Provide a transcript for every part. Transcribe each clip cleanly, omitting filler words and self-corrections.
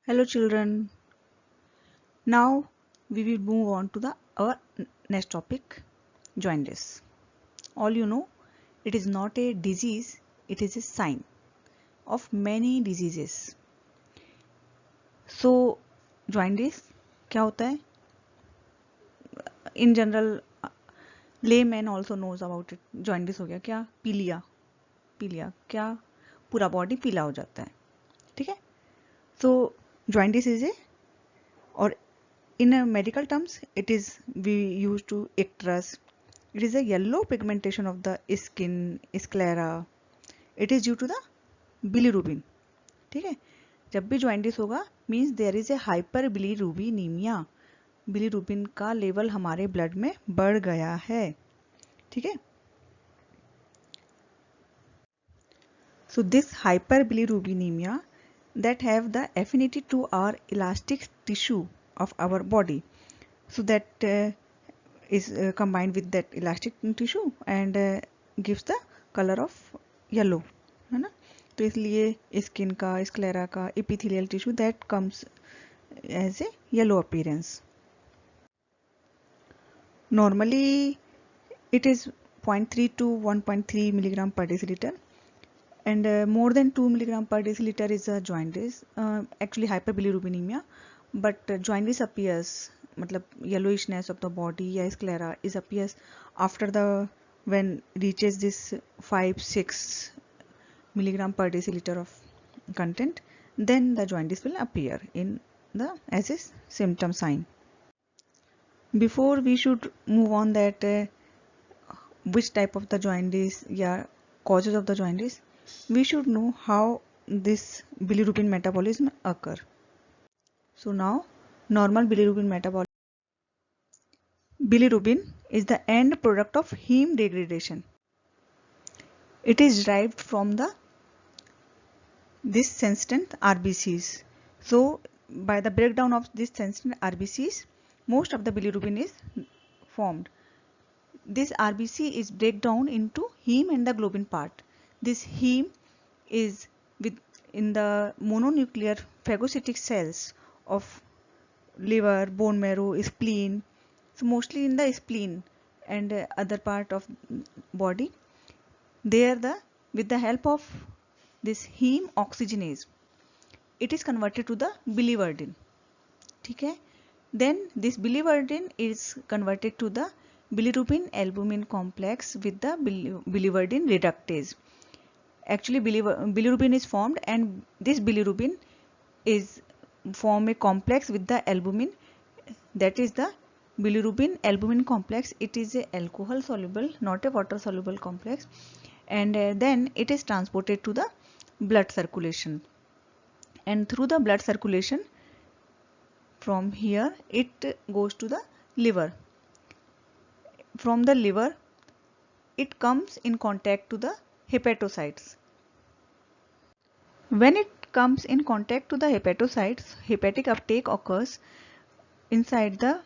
Hello children. Now we will move on to our next topic, jaundice. All you know, it is not a disease, it is a sign of many diseases. So jaundice क्या होता है? In general, layman also knows about it. Jaundice हो गया क्या? पीलिया क्या? पूरा body पीला हो जाता है, ठीक है? So jaundice is a, or in a medical terms, it is we used to icterus. It is a yellow pigmentation of the skin, sclera. It is due to the bilirubin. ठीक है, जब भी जॉइंटिस होगा means there is a hyper bilirubinemia. Bilirubin का level हमारे blood में बढ़ गया है. ठीक है, so this hyperbilirubinemia that have the affinity to our elastic tissue of our body, so that is combined with that elastic tissue and gives the color of yellow, है ना. तो इसलिए स्किन का, स्क्लेरा का, epithelial tissue that comes as a yellow appearance. Normally it is 0.3 to 1.3 milligram per deciliter, and more than 2 milligram per deciliter is a jaundice, actually hyperbilirubinemia. But jaundice appears, मतलब yellowishness of the body या sclera is appears after the when reaches this 5-6 milligram per deciliter of content, then the jaundice will appear in the as a symptom sign. Before we should move on that which type of the jaundice, yeah, causes of the jaundice, we should know how this bilirubin metabolism occur. So now, normal bilirubin metabolism. Bilirubin is the end product of heme degradation. It is derived from this sensitive RBCs. So by the breakdown of this sensitive RBCs, most of the bilirubin is formed. This RBC is break down into heme and the globin part. This heme is in the mononuclear phagocytic cells of liver, bone marrow, spleen. So mostly in the spleen and other part of body. There with the help of this heme oxygenase, it is converted to the biliverdin. ठीक है? Then this biliverdin is converted to the bilirubin albumin complex with the biliverdin reductase. Actually bilirubin is formed, and this bilirubin is form a complex with the albumin, that is the bilirubin albumin complex. It is a alcohol soluble, not a water soluble complex, and then it is transported to the blood circulation, and through the blood circulation from here it goes to the liver. From the liver it comes in contact to the hepatocytes. When it comes in contact to the hepatocytes, hepatic uptake occurs inside the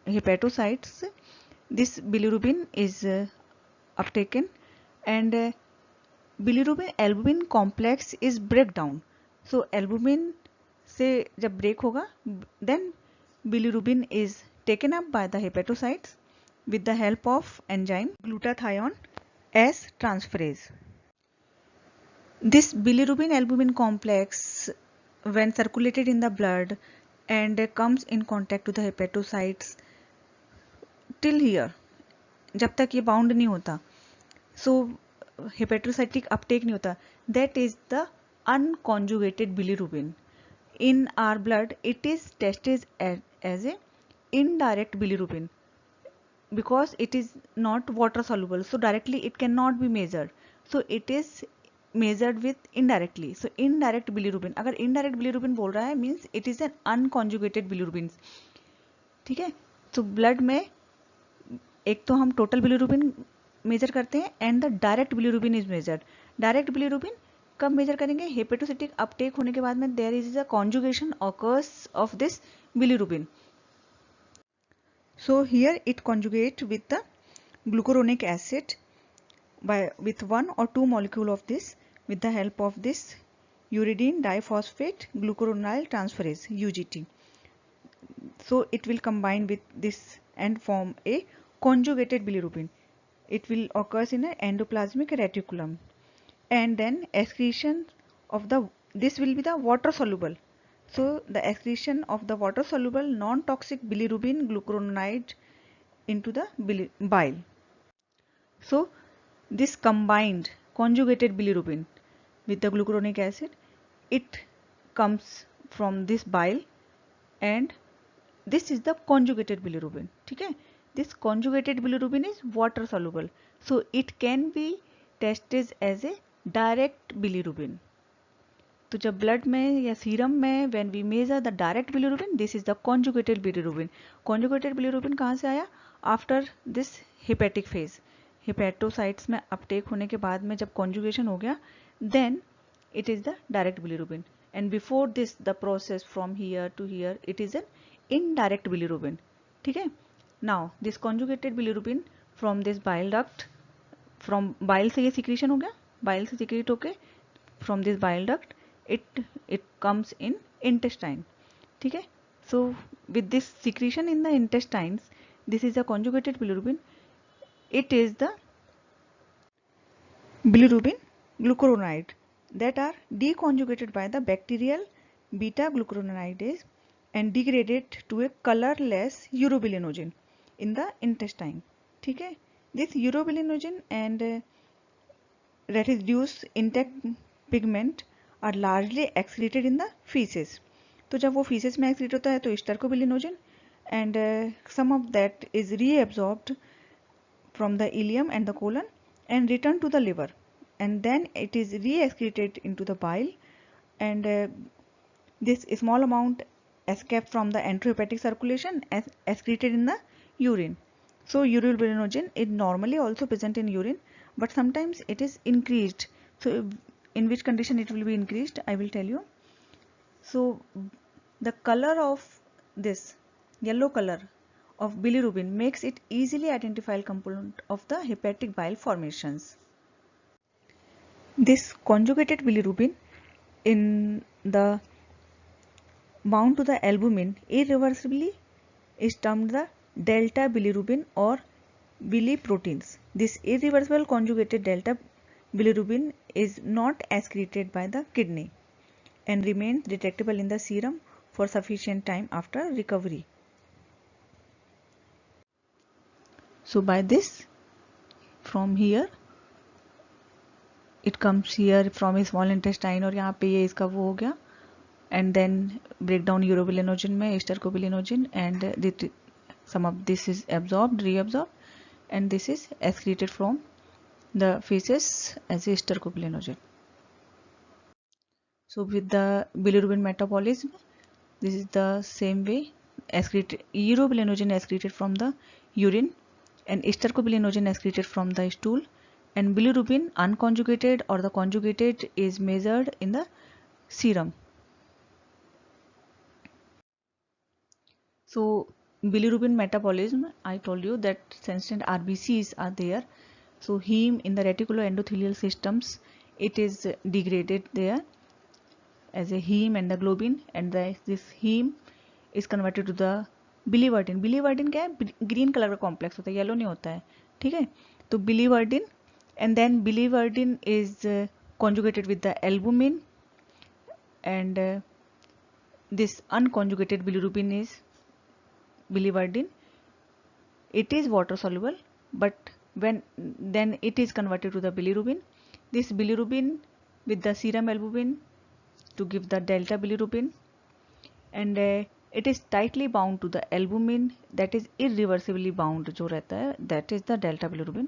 hepatocytes. This bilirubin is uptaken, and bilirubin albumin complex is break down. So albumin से जब break होगा, then bilirubin is taken up by the hepatocytes with the help of enzyme glutathione as transferase. This bilirubin albumin complex, when circulated in the blood and comes in contact to the hepatocytes, till here, जब तक ये bound नहीं होता, so hepatocytic uptake नहीं होता, that is the unconjugated bilirubin. In our blood it is tested as a indirect bilirubin because it is not water soluble, so directly it cannot be measured, so it is measured with indirectly. So indirect bilirubin, अगर indirect bilirubin बोल रहा है means it is an unconjugated bilirubin. ठीक है, तो blood में एक तो हम टोटल बिलिरुबिन मेजर करते हैं and the direct bilirubin is measured. Direct bilirubin कब मेजर करेंगे? हेपेटोसिटिक अपटेक होने के बाद में there is a conjugation occurs of this bilirubin. So here it conjugate with the glucuronic acid with 1 or 2 molecule of this with the help of this uridine diphosphate glucuronide transferase UGT. So it will combine with this and form a conjugated bilirubin. It will occurs in an endoplasmic reticulum, and then excretion of the this will be the water soluble. So the excretion of the water soluble non-toxic bilirubin glucuronide into the bile. So this combined conjugated bilirubin with the glucuronic acid, it comes from this bile, and this is the conjugated bilirubin. ठीक है, this conjugated bilirubin is water soluble, so it can be tested as a direct bilirubin. तो जब blood में या serum में when we measure the direct bilirubin, this is the conjugated bilirubin. Conjugated bilirubin कहाँ से आया? After this hepatic phase. Hepatocytes में uptake होने के बाद में जब कॉन्जुगेशन हो गया, then it is the direct bilirubin. And before this the process from here to here it is an indirect bilirubin. ठीक है. Now this conjugated bilirubin from this bile duct, from bile से ये secretion हो गया, bile से secrete होके from this bile duct it comes in intestine. ठीक है. So with this secretion in the intestines, this is a conjugated bilirubin. It is the bilirubin glucuronide that are deconjugated by the bacterial beta glucuronidase and degraded to a colorless urobilinogen in the intestine. ठीक है. This urobilinogen and residue intact pigment are largely excreted in the feces. तो जब वो feces में excrete होता है तो stercobilinogen and some of that is reabsorbed from the ileum and the colon and returned to the liver, and then it is re-excreted into the bile, and this small amount escape from the enterohepatic circulation as excreted in the urine. So urobilinogen is normally also present in urine, but sometimes it is increased. So in which condition it will be increased, I will tell you. So the color of this yellow color of bilirubin makes it easily identifiable component of the hepatic bile formations. This conjugated bilirubin in the bound to the albumin irreversibly is termed the delta bilirubin or biliproteins. This irreversible conjugated delta bilirubin is not excreted by the kidney and remains detectable in the serum for sufficient time after recovery. So by this, from here it comes here from a small intestine और यहाँ पे ये इसका वो हो गया, and then break down urobilinogen में stercobilinogen, and some of this is absorbed, reabsorbed, and this is excreted from the feces as a stercobilinogen. So with the bilirubin metabolism, this is the same way. Urobilinogen excreted from the urine and stercobilinogen excreted from the stool, and bilirubin unconjugated or the conjugated is measured in the serum. So bilirubin metabolism, I told you that sensient RBCs are there. So heme in the reticuloendothelial systems, it is degraded there as a heme and the globin, and this heme is converted to the biliverdin. Biliverdin क्या है? Green colour का complex होता है, yellow नहीं होता है. ठीक है. तो biliverdin, and then biliverdin is conjugated with the albumin, and this unconjugated bilirubin is biliverdin. It is water soluble, but then it is converted to the bilirubin. This bilirubin with the serum albumin to give the delta bilirubin, and it is tightly bound to the albumin, that is irreversibly bound जो रहता है, that is the delta bilirubin,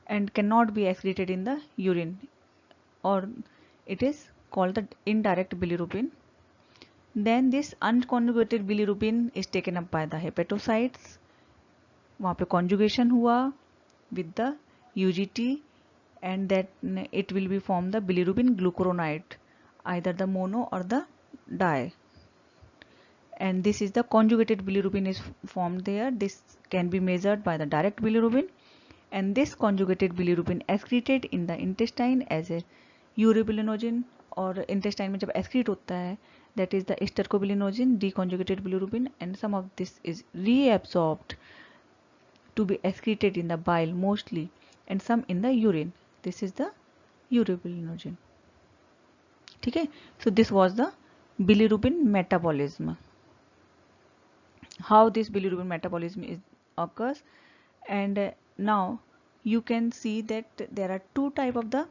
and cannot be excreted in the urine, or it is called the indirect bilirubin. Then this unconjugated bilirubin is taken up by the hepatocytes. वहाँ पे conjugation हुआ with the UGT, and that it will be form the bilirubin glucuronide, either the mono or the di, and this is the conjugated bilirubin is formed there. This can be measured by the direct bilirubin, and this conjugated bilirubin excreted in the intestine as a urobilinogen और intestine में जब excrete होता है, that is the stercobilinogen, deconjugated bilirubin, and some of this is reabsorbed to be excreted in the bile mostly, and some in the urine. This is the urobilinogen. ठीक है, so this was the bilirubin metabolism. How this bilirubin metabolism occurs, and now you can see that there are two type of the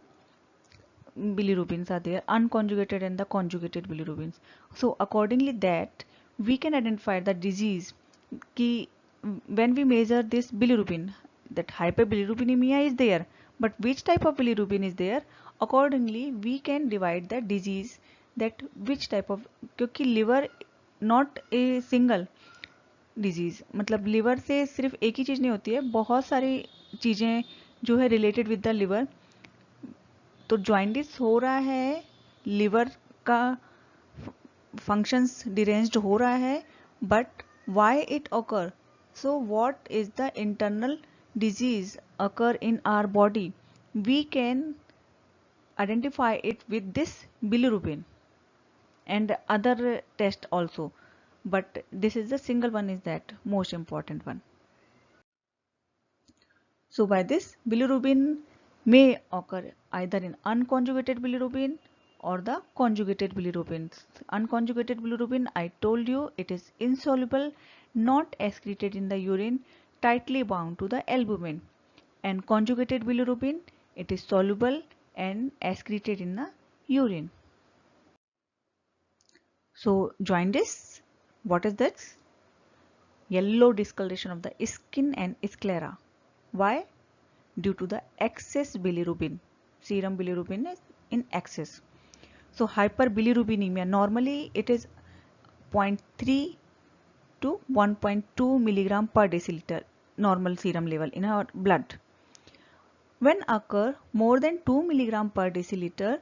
bilirubins are there, unconjugated and the conjugated bilirubins. So accordingly that we can identify the disease ki when we measure this bilirubin, that hyperbilirubinemia is there, but which type of bilirubin is there, accordingly we can divide the disease, that which type of, क्योंकि liver not a single disease, मतलब liver से सिर्फ एक ही चीज़ नहीं होती है, बहुत सारी चीज़ें जो है रिलेटेड विद द लिवर. तो जॉइंटिस हो रहा है, लिवर का फंक्शंस डिरेंज्ड हो रहा है, but why it occur, so what is the internal disease occur in our body, we can identify it with this bilirubin and other test also, but this is the single one is that most important one. So by this bilirubin may occur either in unconjugated bilirubin or the conjugated bilirubins. Unconjugated bilirubin, I told you, it is insoluble, not excreted in the urine, tightly bound to the albumin, and conjugated bilirubin, it is soluble and excreted in the urine. So jaundice, what is that? Yellow discoloration of the skin and sclera. Why? Due to the excess bilirubin. Serum bilirubin is in excess. So hyperbilirubinemia, normally it is 0.3 to 1.2 milligram per deciliter normal serum level in our blood. When occur more than 2 milligram per deciliter,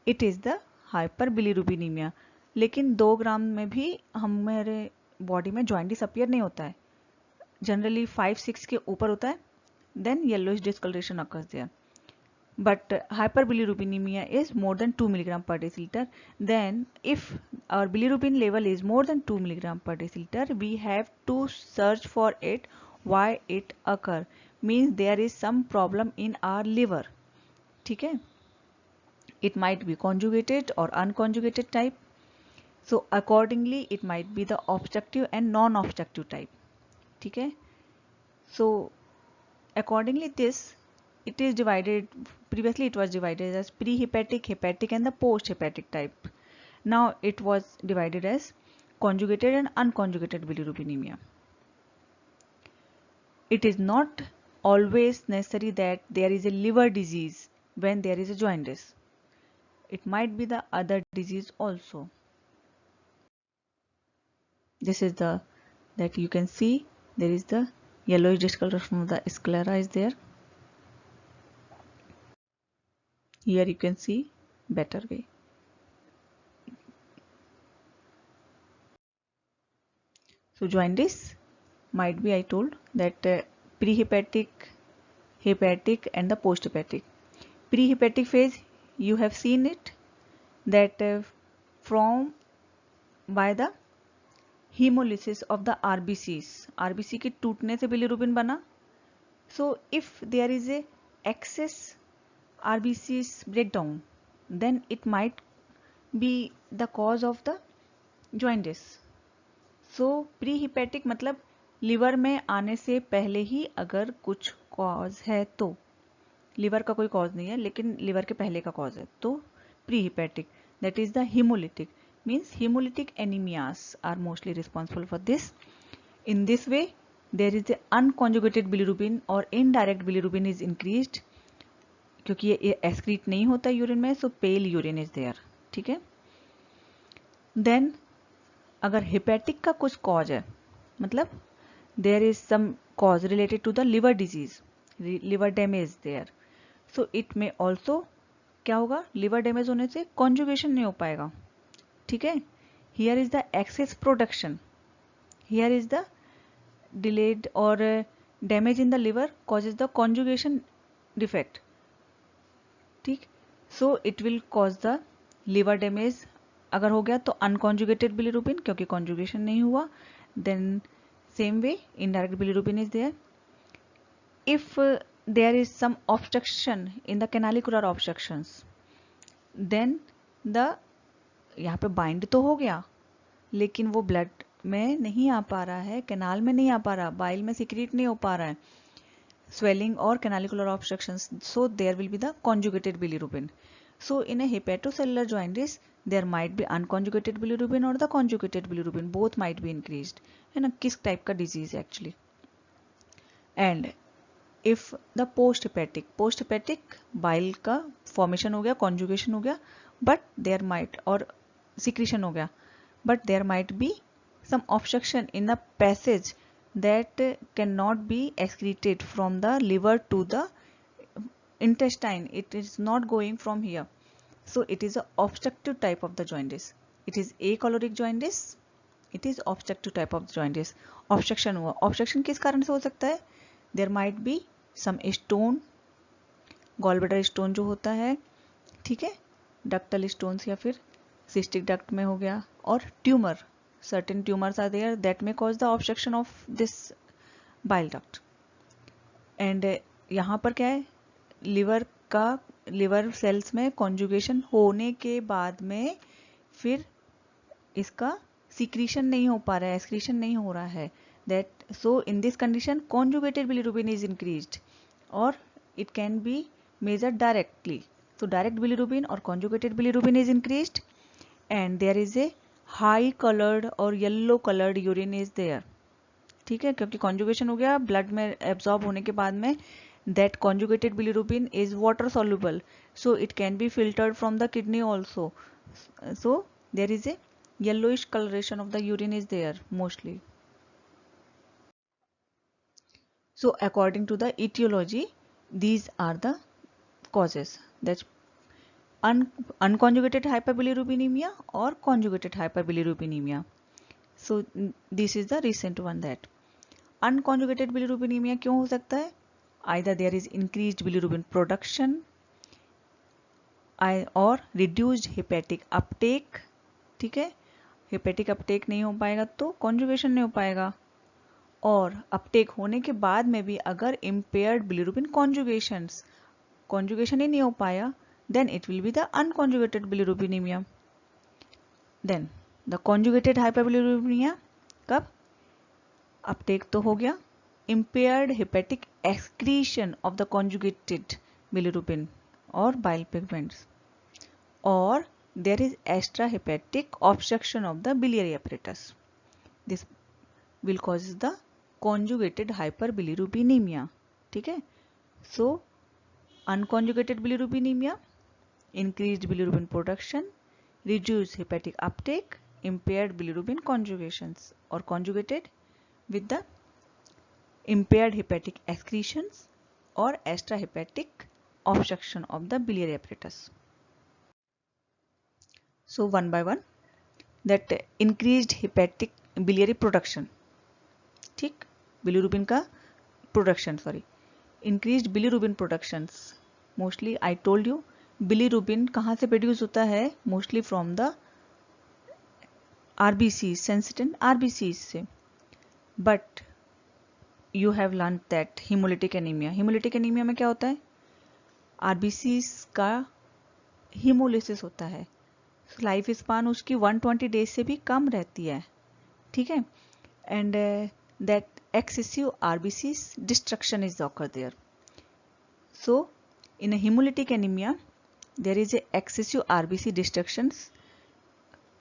it is the hyperbilirubinemia. लेकिन 2 ग्राम में भी हमारे body में jaundice appear नहीं होता है, generally 5-6 के ऊपर होता है, then yellowish discoloration occurs there. But hyperbilirubinemia is more than 2 milligram per deciliter. Then if our bilirubin level is more than 2 milligram per deciliter, we have to search for it, why it occur, means there is some problem in our liver. ठीक है, it might be conjugated or unconjugated type. So accordingly it might be the obstructive and non-obstructive type. ठीक है, so accordingly this it is divided, previously it was divided as prehepatic, hepatic and the post-hepatic type. Now it was divided as conjugated and unconjugated bilirubinemia. It is not always necessary that there is a liver disease when there is a jaundice. It might be the other disease also. This is the, that you can see there is the yellowish discoloration of the sclera is there. Here you can see better way. So jaundice might be, I told that prehepatic, hepatic and the posthepatic. Prehepatic phase, you have seen it, that from by the hemolysis of the RBCs, RBC के टूटने से bilirubin बना. So if there is a excess RBCs breakdown, then it might be the cause of the jaundice. So prehepatic मतलब liver में आने से पहले ही अगर कुछ कॉज है तो, लिवर का कोई कॉज नहीं है लेकिन लिवर के पहले का कॉज है तो prehepatic. That is the hemolytic, means hemolytic anemias are mostly responsible for this. In this way there is a unconjugated bilirubin or indirect bilirubin is increased, क्योंकि ये excrete नहीं होता यूरिन में, so pale urine is there. ठीक है, then अगर hepatic का कुछ कॉज है, मतलब there is some cause related to the liver disease, liver damage there, so it में ऑल्सो क्या होगा, लिवर डैमेज होने से कॉन्जुगेशन नहीं हो पाएगा. ठीक है, here is the excess production, here is the delayed और damage in the liver causes the conjugation defect. ठीक, so it will cause the liver damage अगर हो गया तो अनकॉन्जुगेटेड बिलीरुबिन, क्योंकि कॉन्जुगेशन नहीं हुआ. Then same way indirect bilirubin is there. If there is some obstruction in the canalicular obstructions, then the यहाँ पे बाइंड तो हो गया लेकिन वो ब्लड में नहीं आ पा रहा है, कैनाल में नहीं आ पा रहा, बाइल में सिक्रीट नहीं हो पा रहा है, swelling or canalicular obstructions, so there will be the conjugated bilirubin. So in a hepatocellular jaundice there might be unconjugated bilirubin or the conjugated bilirubin, both might be increased. है ना, किस type का disease है actually. And if the post hepatic bile का formation हो गया, conjugation हो गया, बट देयर माइट और सिक्रीशन हो गया, but there might be some obstruction in the passage that cannot be excreted from the liver to the intestine. It is not going from here, so it is a obstructive type of the jaundice. It is acholeric jaundice. It is obstructive type of jaundice. Obstruction हुआ. Obstruction किस कारण से हो सकता है? There might be some stone, gallbladder stone जो होता है, ठीक है, ductal stones या फिर cystic duct में हो गया, और tumor. Certain tumors are there that may cause the obstruction of this bile duct. And यहाँ पर क्या है, लिवर सेल्स में कॉन्जुगेशन होने के बाद में फिर इसका सिक्रीशन नहीं हो पा रहा है, एक्सक्रीशन नहीं हो रहा है. That so in this condition conjugated bilirubin is increased or it can be measured directly. So direct bilirubin or conjugated bilirubin is increased and there is a high coloured और yellow coloured urine is there. ठीक है, क्योंकि conjugation हो गया, blood में absorb होने के बाद में that conjugated bilirubin is water soluble, so it can be filtered from the kidney also. So there is a yellowish colouration of the urine is there mostly. So according to the etiology, these are the causes. That's unconjugated hyperbilirubinemia or conjugated hyperbilirubinemia. So this is the recent one. That unconjugated bilirubinemia क्यों हो सकता है? Either there is increased bilirubin production or reduced hepatic uptake. ठीक है, hepatic uptake नहीं हो पाएगा तो conjugation नहीं हो पाएगा, और अपटेक होने के बाद में भी अगर impaired bilirubin conjugation ही नहीं हो पाया, then it will be the unconjugated bilirubinemia. Then the conjugated hyperbilirubinemia कब? अपटेक तो हो गया, impaired hepatic excretion of the conjugated bilirubin or bile pigments, or there is extrahepatic obstruction of the biliary apparatus. This will cause the conjugated hyperbilirubinemia. ठीक है, so unconjugated bilirubinemia, increased bilirubin production, reduced hepatic uptake, impaired bilirubin conjugations, or conjugated with the impaired hepatic excretions or extrahepatic obstruction of the biliary apparatus. So one by one, that increased hepatic biliary production, ठीक, bilirubin का production, increased bilirubin productions. Mostly I told you bilirubin कहाँ से produce होता है? Mostly from the RBC, sensitive RBCs से. But you have learn that haemolytic anaemia. Haemolytic anaemia में क्या होता है? आरबीसीज का हीमोलिसिस होता है, लाइफ स्पान उसकी 120 डेज से भी कम रहती है. ठीक है, and that excessive RBCs destruction is occur there. So in a haemolytic anaemia there is a excessive RBC destructions.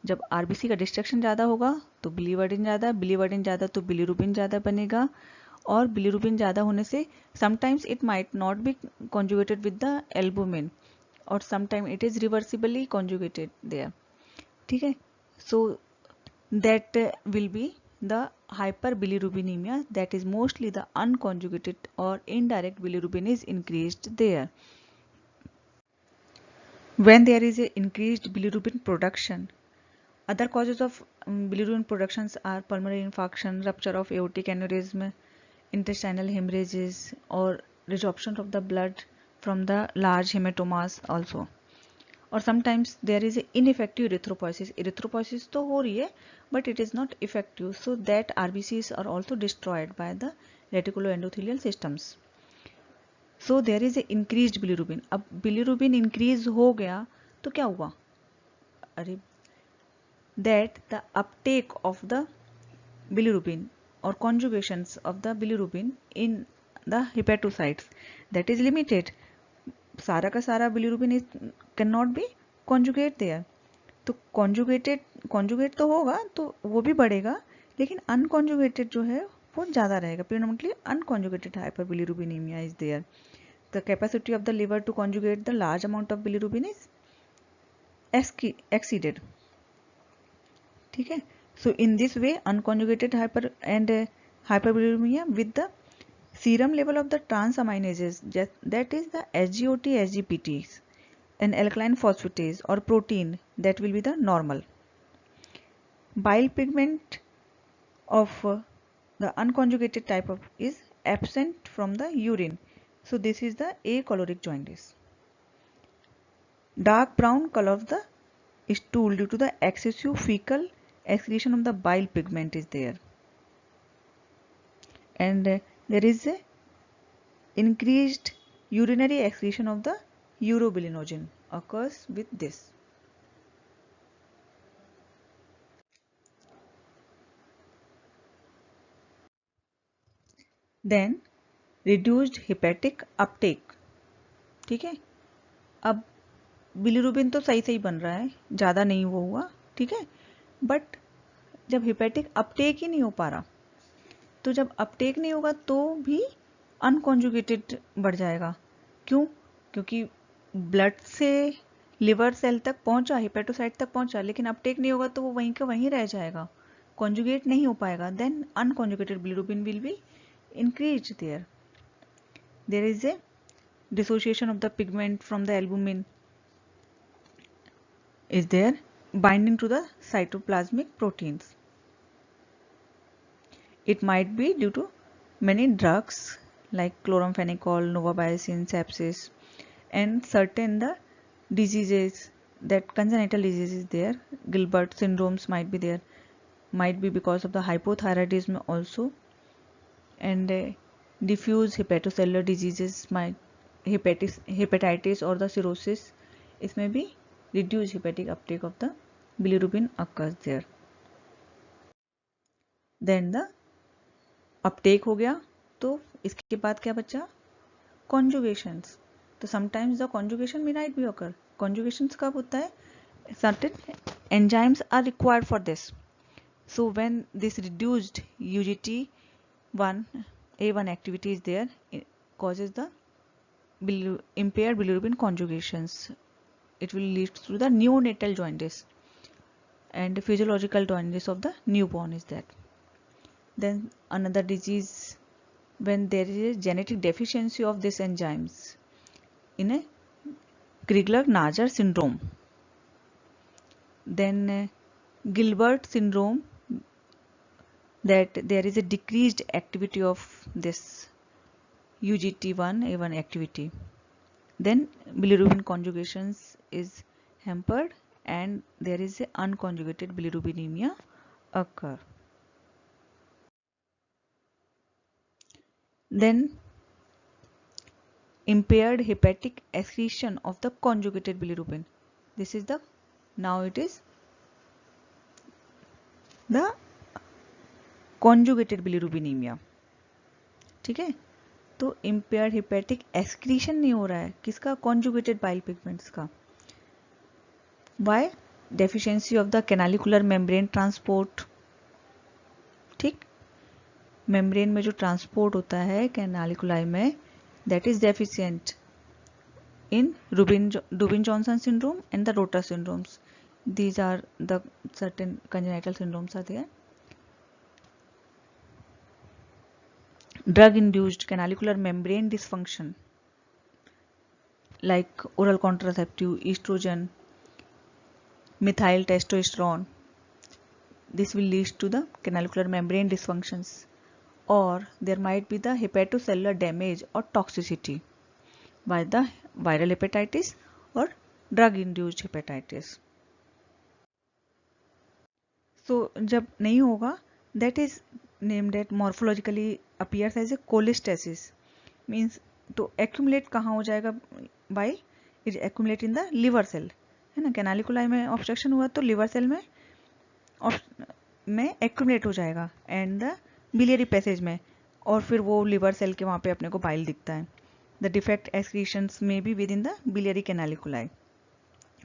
जब आरबीसी का डिस्ट्रक्शन ज़्यादा होगा तो बिलीवर्डिन ज़्यादा, बिलीवर्डिन ज़्यादा तो बिलीरुबिन ज़्यादा बनेगा, और बिलीरुबिन ज़्यादा होने से sometimes it might not be conjugated with the albumin, और sometime it is reversibly conjugated there. ठीक है, so that will be the hyperbilirubinemia, that is mostly the unconjugated or indirect bilirubin is increased there. When there is a increased bilirubin production, other causes of bilirubin productions are pulmonary infarction, rupture of aortic aneurysm, intestinal hemorrhages, or resorption of the blood from the large hematomas also. और sometimes there is ineffective erythropoiesis. Erythropoiesis तो हो रही है but it is not effective, so that RBCs are also destroyed by the reticulo endothelial systems. So there is a increased bilirubin. अब bilirubin increase हो गया तो क्या हुआ, अरे that the uptake of the bilirubin or conjugations of the bilirubin in the hepatocytes, that is limited. सारा का सारा bilirubin is cannot be conjugate there. तो conjugate तो होगा तो वो भी बढ़ेगा, लेकिन unconjugated जो है वो ज़्यादा रहेगा. Predominantly unconjugated hyperbilirubinemia is there. The capacity of the liver to conjugate the large amount of bilirubin is exceeded. ठीक है. So in this way unconjugated hyperbilirubinemia with the serum level of the transaminases, that is the SGOT, SGPTs, and alkaline phosphatase or protein, that will be the normal. Bile pigment of the unconjugated type of is absent from the urine. So this is the acholoric jaundice. Dark brown color of the stool due to the excessive fecal excretion of the bile pigment is there. And there is a increased urinary excretion of the urobilinogen occurs with this. Then reduced hepatic uptake. ठीक है. अब bilirubin तो सही सही बन रहा है, ज़्यादा नहीं वो हुआ, ठीक है, बट जब हेपेटिक अपटेक ही नहीं हो पा रहा, तो जब अपटेक नहीं होगा तो भी अनकॉन्जुगेटेड बढ़ जाएगा. क्यों? क्योंकि ब्लड से लिवर सेल तक पहुंचा, हेपेटोसाइट तक पहुंचा, लेकिन अपटेक नहीं होगा तो वो वहीं का वहीं रह जाएगा, कॉन्जुगेट नहीं हो पाएगा. Then unconjugated bilirubin will be increase there. There is a dissociation of the pigment from the albumin is there, binding to the cytoplasmic proteins. It might be due to many drugs like chloramphenicol, novabiocin, sepsis, and certain the diseases, that congenital disease is there. Gilbert syndromes might be there, might be because of the hypothyroidism also, and diffuse hepatocellular diseases, might hepatitis or the cirrhosis, इसमें भी reduced hepatic uptake of the bilirubin occurs there. Then the uptake हो गया, तो इसके बाद क्या बचा, conjugations. तो sometimes the conjugation may not be occur. Conjugations कब होता है, certain enzymes are required for this. So when this reduced UGT1 A1 activity is there, it causes the impaired bilirubin conjugations. It will lead to the neonatal jaundice and physiological jaundice of the newborn is that. Then another disease, when there is a genetic deficiency of these enzymes in a Crigler-Najjar syndrome. Then Gilbert syndrome, that there is a decreased activity of this UGT1 A1 activity. Then bilirubin conjugations is hampered and there is a unconjugated bilirubinemia occur. Then impaired hepatic excretion of the conjugated bilirubin. This is the, now it is the conjugated bilirubinemia. ठीक है, तो impaired hepatic excretion नहीं हो रहा है, किसका, conjugated bile pigments का. Why? Deficiency of the canalicular membrane transport. ठीक, membrane में जो transport होता है canaliculi में, that is deficient in Dubin-Johnson syndrome and the Rotor syndromes. These are the certain congenital syndromes are there. Drug-induced canalicular membrane dysfunction like oral contraceptive, estrogen, methyl testosterone. This will lead to the canalicular membrane dysfunctions, or there might be the hepatocellular damage or toxicity by the viral hepatitis or drug induced hepatitis. So जब नहीं होगा, that is named at morphologically appears as a cholestasis, means तो accumulate कहाँ हो जाएगा, by it accumulate in the liver cell, है ना। कैनालिकुलाई में ऑब्स्ट्रक्शन हुआ तो लिवर सेल में एक्यूमुलेट हो जाएगा एंड द बिलियरी पैसेज में, और फिर वो लिवर सेल के वहाँ पे अपने को बाइल दिखता है। The defect excretions may be within the biliary canaliculi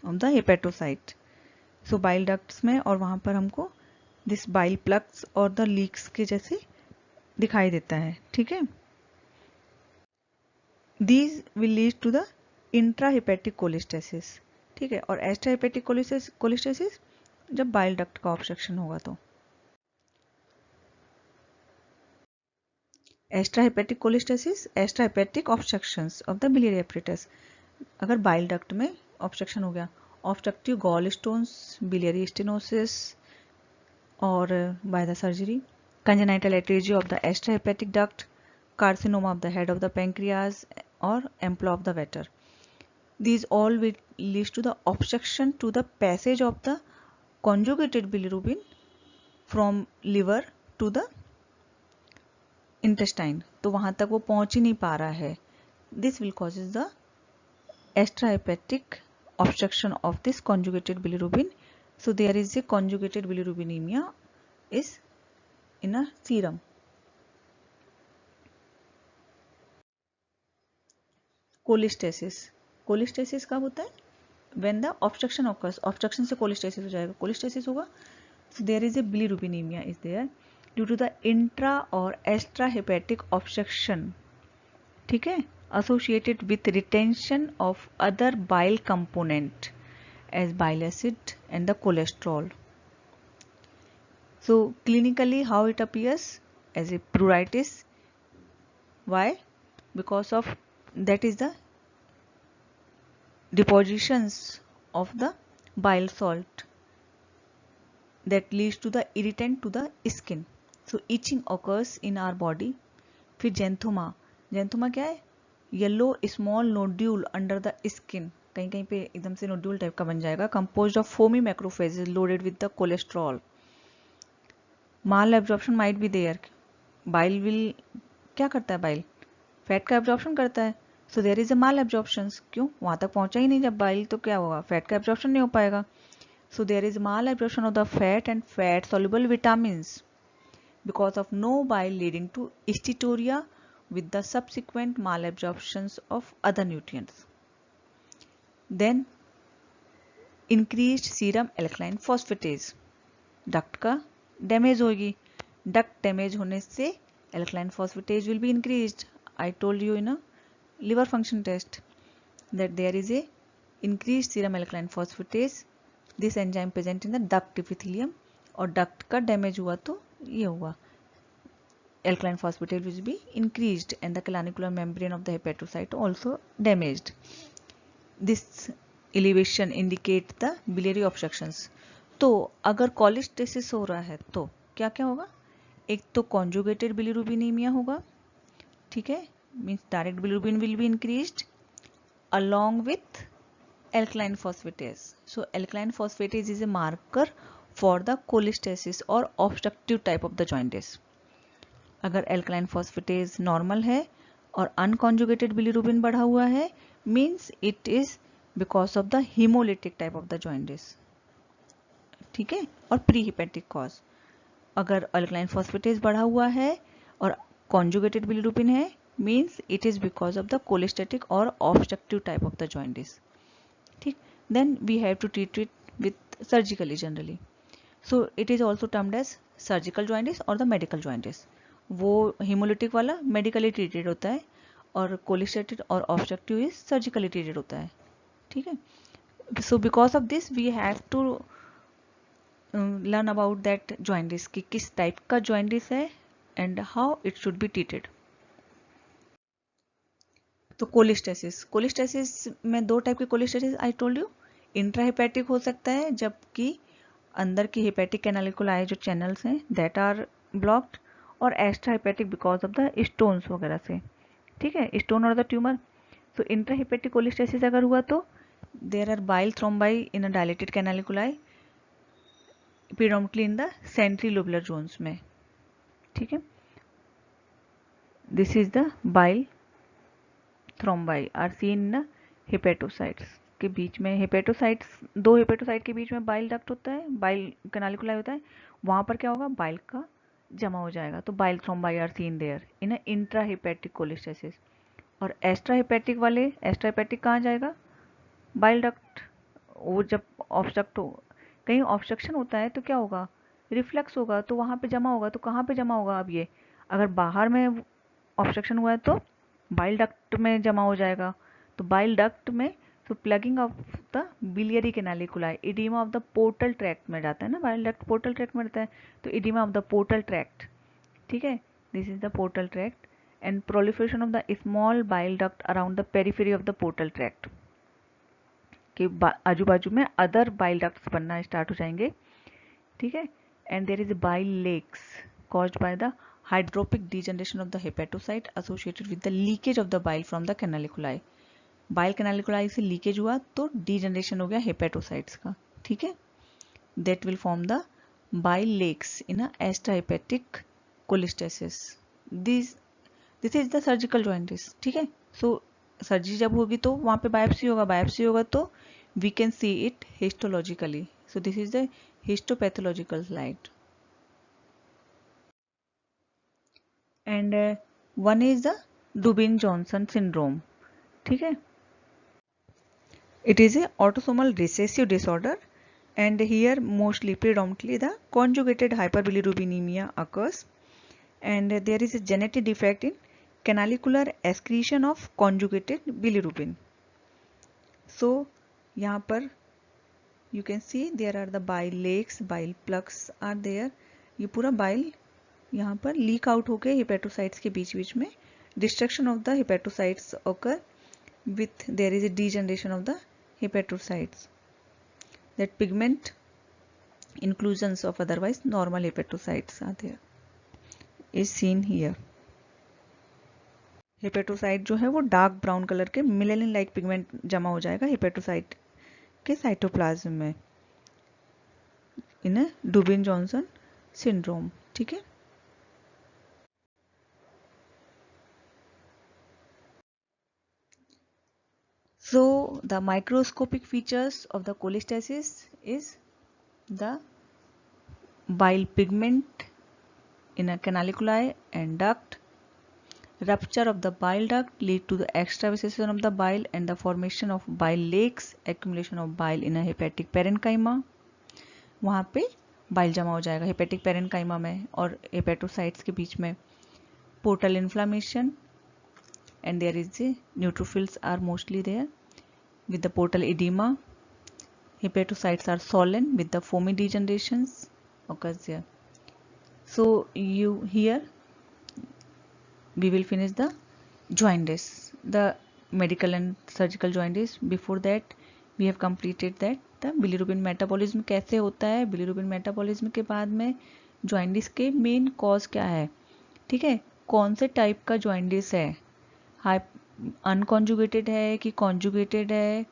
of the hepatocyte. So bile ducts में, और वहाँ पर हमको दिस बाइल प्लग्स और द लीक्स के जैसे दिखाई देता है, ठीक है। These will lead to the intrahepatic cholestasis, ठीक है। और एक्स्ट्राहेपेटिक कोलिस्टेसिस जब बाइल डक्ट का ऑब्स्ट्रक्शन होगा तो। Extrahepatic cholestasis, extrahepatic obstructions of the biliary apparatus, अगर बाइल डक्ट में ऑब्स्ट्रक्शन हो गया, obstructive gallstones, biliary stenosis, और by the surgery, congenital atresia of the extrahepatic duct, carcinoma of the head of the pancreas, or ampulla of the Vater. These all will lead to the obstruction to the passage of the conjugated bilirubin from liver to the intestine. तो वहाँ तक वो पहुँच ही नहीं पा रहा है. This will causes the extrahepatic obstruction of this conjugated bilirubin. So there is a conjugated bilirubinemia is in a serum. कोलिस्टेसिस, कोलिस्टेसिस कब होता है? When the obstruction occurs, obstruction से कोलिस्टेसिस हो जाएगा, कोलिस्टेसिस होगा, so there is a bilirubinemia is there due to the intra or extrahepatic obstruction, ठीक है, associated with retention of other bile component as bile acid and the cholesterol. So clinically how it appears? As a pruritus. Why? Because of that is the depositions of the bile salt that leads to the irritant to the skin. So itching occurs in our body. फिर xanthoma, xanthoma क्या है? Yellow small nodule under the skin, कहीं कहीं पे एकदम से nodule type का बन जाएगा, composed of foamy macrophages loaded with the cholesterol. Malabsorption might be there, bile will क्या करता है, बाइल फैट का एब्जॉर्प्शन करता है, so there is a malabsorption, क्यों, वहां तक पहुंचा ही नहीं जब बाइल, तो क्या होगा, फैट का एब्जॉर्प्शन नहीं हो पाएगा. So there is malabsorption of the fat and fat soluble vitamins because of no bile leading to steatorrhoea with the subsequent malabsorptions of other nutrients. Then increased serum alkaline phosphatase, duct का damage होगी, duct damage होने से alkaline phosphatase will be increased. I told you in a liver function test that there is a increased serum alkaline phosphatase. This enzyme present in the duct epithelium, और duct का damage हुआ तो ये हुआ, alkaline phosphatase will be increased and the calanicular membrane of the hepatocyte also damaged. This elevation indicate the biliary obstructions. तो अगर कोलिस्टेसिस हो रहा है तो क्या क्या होगा, एक तो conjugated bilirubinemia होगा, ठीक है, means direct bilirubin will be increased along with alkaline phosphatase. So alkaline phosphatase is a marker for the cholestasis or obstructive type of the jaundice. अगर alkaline phosphatase नॉर्मल है और अनकॉन्जुगेटेड बिलिरुबिन बढ़ा हुआ है, means it is because of the haemolytic type of the jaundice, ठीक है, और pre hepatic cause. अगर alkaline phosphatase बढ़ा हुआ है और कॉन्जुगेटेड बिलिरुबिन है, means it is because of the cholestatic और obstructive type of the jaundice, ठीक. Then we have to treat it with surgically generally. So it is also termed as surgical jaundice और the medical jaundice. वो haemolytic वाला medically treated होता है और कोलिस्टेटिक और obstructive is surgically treated होता है, ठीक है. So because of this we have to learn about that jaundice कि किस टाइप का जॉइंडिस है and how it should be treated. तो कोलिस्टेसिस, कोलिस्टेसिस में दो टाइप के cholestasis I told you. Intrahepatic हो सकता है जबकि अंदर की हेपेटिक कैनालिकुलाई जो चैनल्स हैं दैट आर ब्लॉक्ड, और extrahepatic because of the stones वगैरह से, ठीक है, स्टोन और द ट्यूमर. सो इंट्राहेपेटिक कोलिस्टेसिस अगर हुआ तो there are bile thrombi in a dilated canaliculi predominantly in the centrilobular zones में, ठीक है. This is the bile thrombi are seen in the hepatocytes के बीच में. हेपेटोसाइट्स, दो हेपेटोसाइट के बीच में बाइल डक्ट होता है, बाइल कैनालिकुलाई होता है. वहाँ पर क्या होगा, बाइल का जमा हो जाएगा. तो bile thrombi are seen there in intra hepatic cholestasis. और एक्स्ट्रा हेपेटिक वाले, एक्स्ट्रा हेपेटिक कहाँ जाएगा, बाइल डक्ट. वो जब ऑब्स्ट्रक्ट हो, कहीं ऑब्स्ट्रक्शन होता है तो क्या होगा, रिफ्लक्स होगा, तो वहाँ पे जमा होगा. तो कहाँ पे जमा होगा, अब ये अगर बाहर में ऑब्स्ट्रक्शन हुआ है तो बाइल डक्ट में जमा हो जाएगा. तो बाइल डक्ट में, तो plugging of the biliary canaliculi, oedema of the portal tract में जाता है ना, बाइल डक्ट पोर्टल ट्रैक्ट में रहता है. तो oedema of the portal tract, ठीक है, this is the portal tract. And proliferation of the small bile duct around the periphery of the portal tract, के आजू बाजू में अदर बाइल डक्ट्स बनना स्टार्ट हो जाएंगे, ठीक है. And there is bile lakes caused by the hydropic degeneration of the hepatocyte associated with the leakage of the bile from the canaliculi. Bile canaliculi से लीकेज हुआ तो डीजनरेशन हो गया हेपेटोसाइट्स का, ठीक है. That will form the bile lakes in a extrahepatic cholestasis. This is the surgical jaundice, ठीक है. सो सर्जरी जब होगी तो वहाँ पे बायोप्सी होगा, बायोप्सी होगा तो we can see it histologically. So this is the histopathological slide. And one is the Dubin Johnson syndrome, ठीक है. It is a autosomal recessive disorder, and here mostly predominantly the conjugated hyperbilirubinemia occurs, and there is a genetic defect in canalicular excretion of conjugated bilirubin. So यहाँ पर you can see there are the bile lakes, bile plugs are there. ये पूरा bile यहाँ पर leak out होके hepatocytes के बीच बीच में destruction of the hepatocytes occur with there is a degeneration of the hepatocytes. That pigment inclusions of otherwise normal hepatocytes are there is seen here. Hepatocyte जो है वो डार्क ब्राउन कलर के melanin like pigment जमा हो जाएगा hepatocyte के cytoplasm में इन डुबिन Johnson syndrome, ठीक है. So the microscopic features of the cholestasis is the bile pigment in a canaliculi and duct. Rupture of the bile duct lead to the extravasation of the bile and the formation of bile lakes, accumulation of bile in a hepatic parenchyma. वहाँ पे bile जमा हो जाएगा hepatic parenchyma में और hepatocytes के बीच में. Portal inflammation and there is the neutrophils are mostly there with the portal edema. Hepatocytes are swollen with the foamy degenerations occurs there. So you here we will finish the jaundice, the medical and surgical jaundice. Before that we have completed that the bilirubin metabolism कैसे होता है. bilirubin metabolism के बाद में jaundice के main cause क्या है, ठीक है, कौन से टाइप का jaundice है, अनकॉन्जुगेटेड है कि कॉन्जुगेटेड है.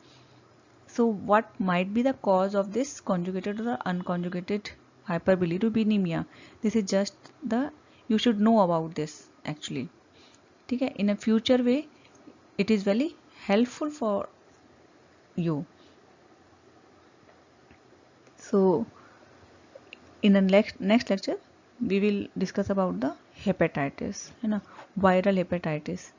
So what might be the cause of this conjugated और unconjugated hyperbilirubinaemia. This is just the you should know about this actually, ठीक है. In a future way it is very helpful for you. So in next lecture we will discuss about the hepatitis, है ना, viral hepatitis.